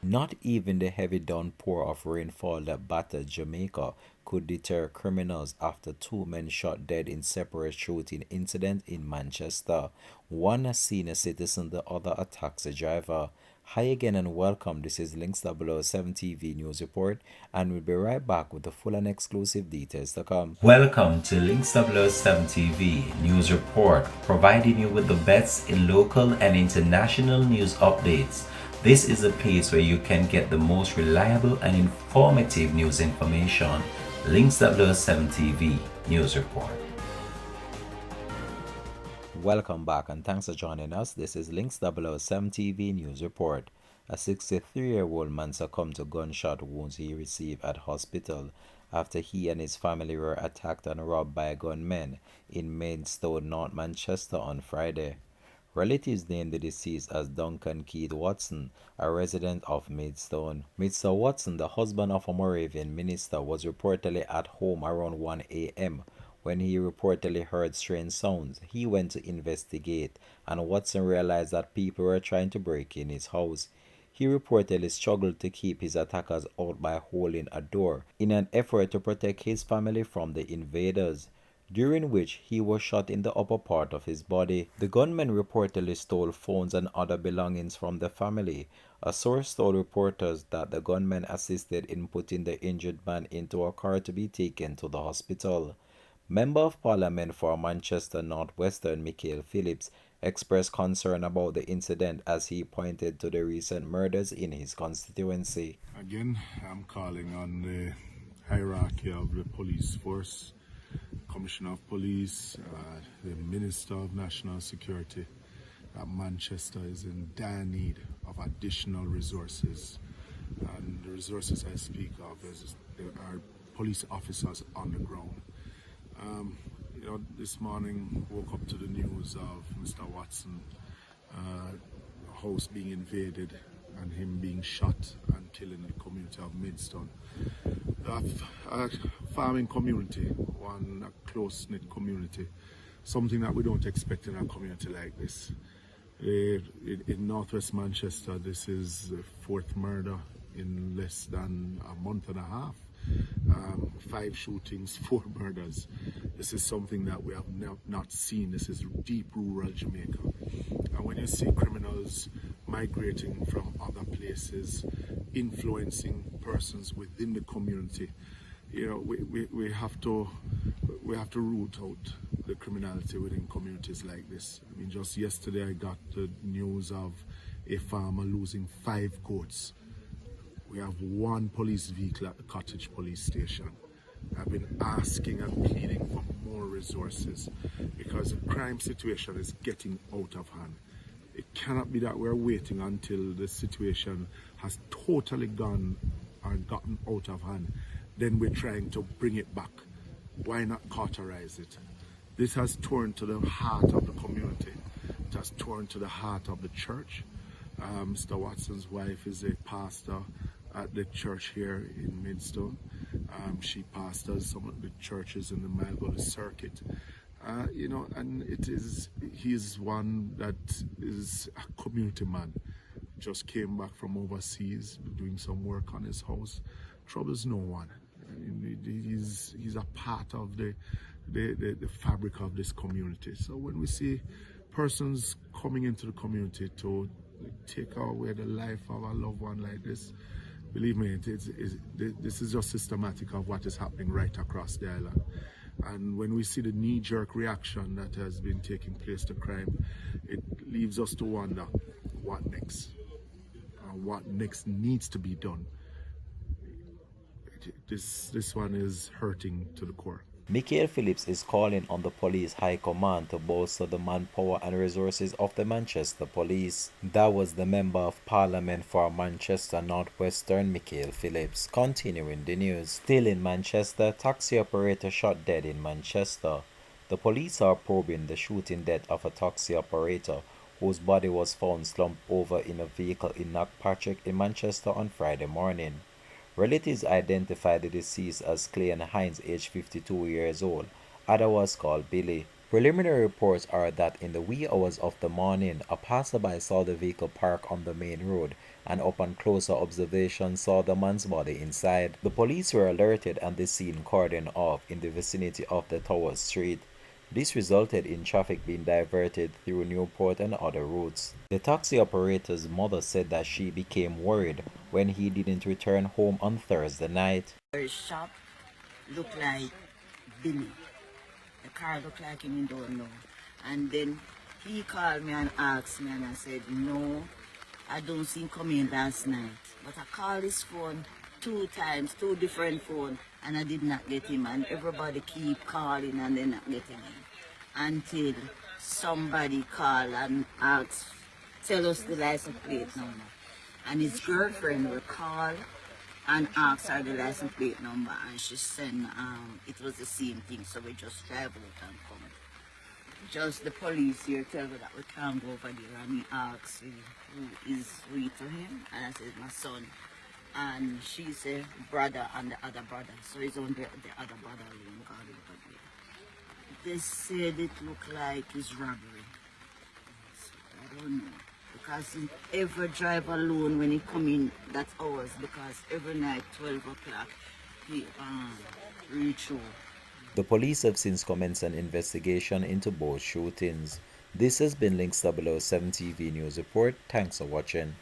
Not even the heavy downpour of rainfall that battered Jamaica could deter criminals after two men shot dead in separate shooting incidents in Manchester. One a senior citizen, the other a taxi driver. Hi again and welcome. This is Links 007 TV News Report, and we'll be right back with the full and exclusive details to come. Welcome to Links 007 TV News Report, providing you with the best in local and international news updates. This is a place where you can get the most reliable and informative news information. Links 007 TV News Report. Welcome back and thanks for joining us. This is Links 007 TV News Report. A 63-year-old man succumbed to gunshot wounds he received at hospital after he and his family were attacked and robbed by gunmen in Maidstone, North Manchester on Friday. Relatives named the deceased as Duncan Keith Watson, a resident of Maidstone. Mr. Watson, the husband of a Moravian minister, was reportedly at home around 1 a.m. when he reportedly heard strange sounds. He went to investigate, and Watson realized that people were trying to break in his house. He reportedly struggled to keep his attackers out by holding a door in an effort to protect his family from the invaders, during which he was shot in the upper part of his body. The gunmen reportedly stole phones and other belongings from the family. A source told reporters that the gunmen assisted in putting the injured man into a car to be taken to the hospital. Member of Parliament for Manchester North Western Michael Phillips expressed concern about the incident as he pointed to the recent murders in his constituency. Again, I'm calling on the hierarchy of the police force, Commissioner of Police, the Minister of National Security, that Manchester is in dire need of additional resources. And the resources I speak of are police officers on the ground. This morning woke up to the news of Mr. Watson, house being invaded and him being shot and killed in the community of Maidstone. A farming community, a close-knit community, something that we don't expect in a community like this. In northwest Manchester, this is the fourth murder in less than a month and a half. 5 shootings, 4 murders. This is something that we have not seen. This is deep rural Jamaica. And when you see criminals migrating from other places, influencing persons within the community, we have to root out the criminality within communities like this. I mean, just yesterday I got the news of a farmer losing 5 goats. We have 1 police vehicle at the Cottage Police Station. I've been asking and pleading for more resources because the crime situation is getting out of hand. It cannot be that we're waiting until the situation has totally gone or gotten out of hand. Then we're trying to bring it back. Why not cauterize it? This has torn to the heart of the community. It has torn to the heart of the church. Mr. Watson's wife is a pastor at the church here in Maidstone. She pastors some of the churches in the Malgolly circuit. And he's one that is a community man. Just came back from overseas, doing some work on his house. Troubles no one. He's a part of the fabric of this community. So when we see persons coming into the community to take away the life of a loved one like this, believe me, this is just systematic of what is happening right across the island. And when we see the knee-jerk reaction that has been taking place to crime, it leaves us to wonder what next, what next needs to be done. This one is hurting to the core. Michael Phillips is calling on the police high command to bolster the manpower and resources of the Manchester Police. That was the Member of Parliament for Manchester North Western, Michael Phillips. Continuing the news. Still in Manchester, taxi operator shot dead in Manchester. The police are probing the shooting death of a taxi operator whose body was found slumped over in a vehicle in Knockpatrick in Manchester on Friday morning. Relatives identified the deceased as Clayton Hines, aged 52 years old. Other was called Billy. Preliminary reports are that in the wee hours of the morning, a passerby saw the vehicle park on the main road and upon closer observation saw the man's body inside. The police were alerted and the scene cordoned off in the vicinity of the Tower Street. This resulted in traffic being diverted through Newport and other routes. The taxi operator's mother said that she became worried when he didn't return home on Thursday night. Her shop looked like Billy. The car looked like him, you don't know. And then he called me and asked me, and I said, no, I don't see him coming last night. But I called his phone 2 times, 2 different phones, and I did not get him. And everybody keep calling and they're not getting him. Until somebody called and asked, tell us the license plate number. And his girlfriend will call and ask her the license plate number, and she said it was the same thing, so we just drive out and come. Just the police here tell me that we can't go over there, and he asks who is with him, and I said my son, and she said brother and the other brother, so it's on the other brother alone gone over there. They said it looked like it's robbery, so I don't know. Because he ever drive alone when he come in that hours, because every night 12 o'clock he reach home. The police have since commenced an investigation into both shootings. This has been Links 007 TV News Report. Thanks for watching.